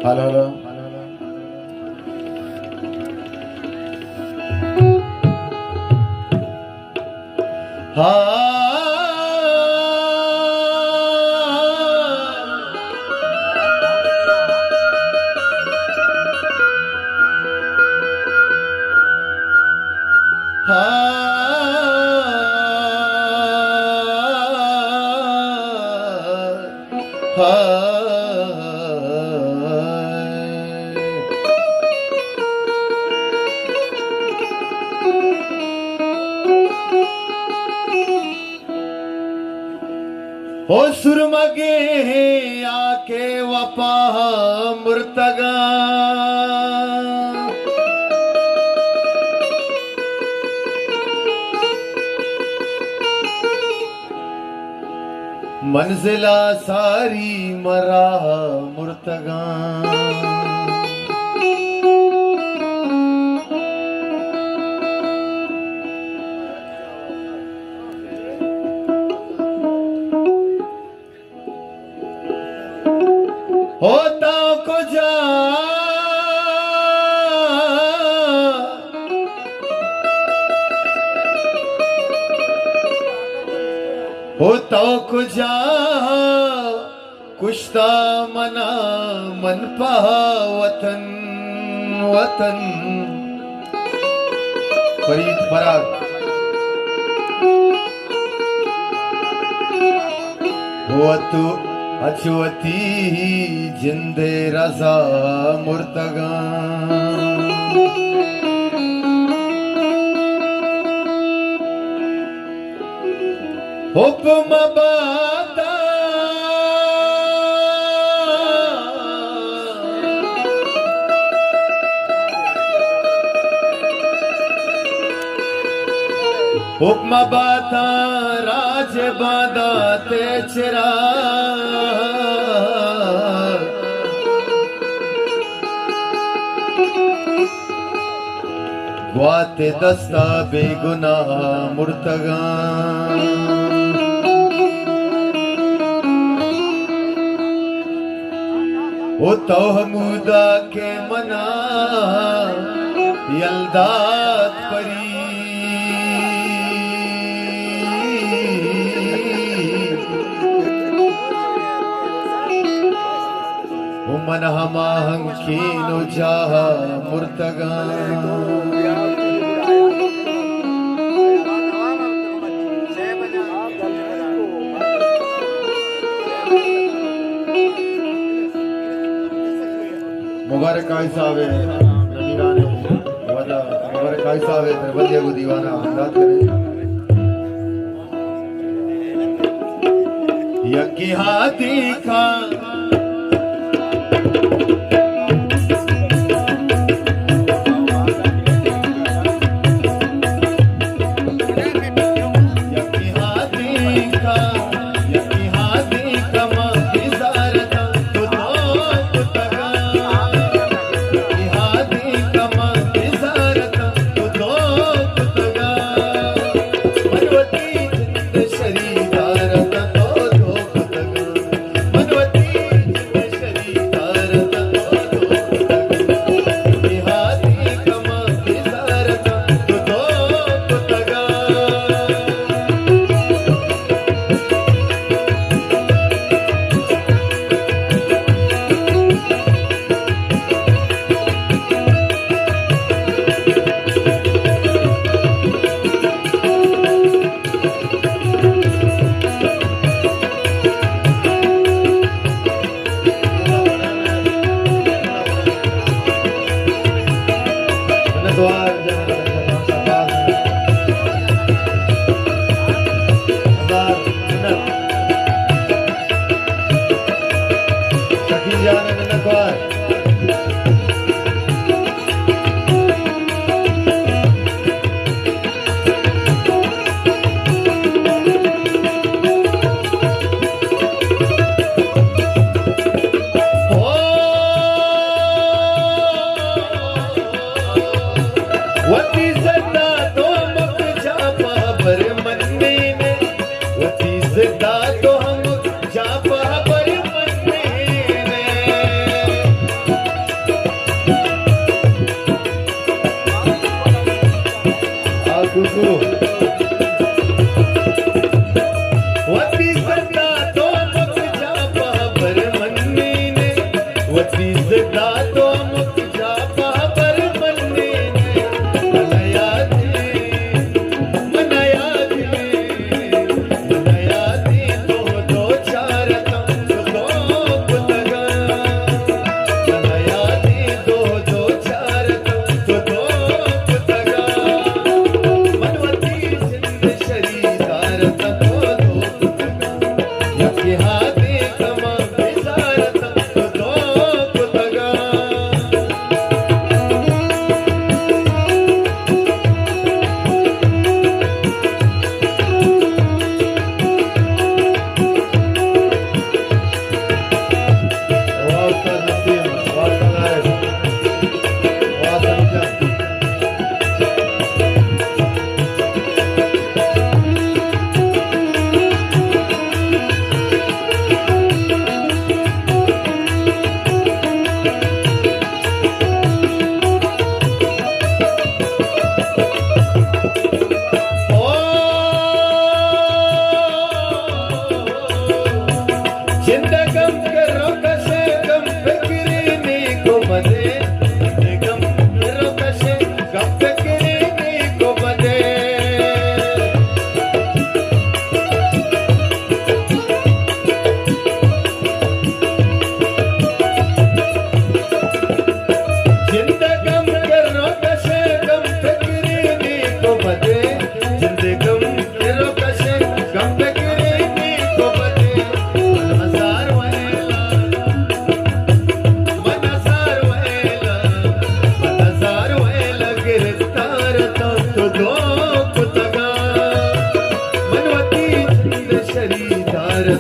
hello हा हो सुरमगे आके वपा मुर्तगा मंजिला सारी मरा मुर्तगा होता को जा होता को जा कुश्ता मना मन पहा वतन वतन फरीद फराग हुआ तू अचवती जिंदे रजा मुर्तगा हुक्म बाता हुक्म बाता राज बादा ते चिरा ग्वाते दस्ता बेगुनाह मुर्तगा ओ तोहमूदा के मना यल्दात परी मन हमा हंकीनो जाह मुर्तगा मुबारक आई साहब नबीराने वाला मुबारक आई साहब बंदे को दीवाना हमदाद करे यकी हाथी का मनवती सदा तो हम जापा पर मंदिरे कुकू वती सदा तो मुख जापा पर मंदिरे वती सदा तो मुख जापा पर मंदिरे मनया दे दो दो चार तम दो पुतगा मनया दे दो दो चार तम दो पुतगा मनवती जिंद शरीदार तम दो पुतगा यके हाथे कमा बेजार तम दो पुतगा वास्ता नसीम वास्ता नायक वास्ता निजाम जिंदगम करो कसे गम फिक्री नी को बदे जिंदगम करो कसे गम फिक्री नी को बदे जिंदगम करो कसे गम फिक्री नी को बदे जिंदगम करो कसे गम फिक्री नी को बदे मनसार वेला गिरफ्तार तो दो पुतगा मनवती जिंद शरीदार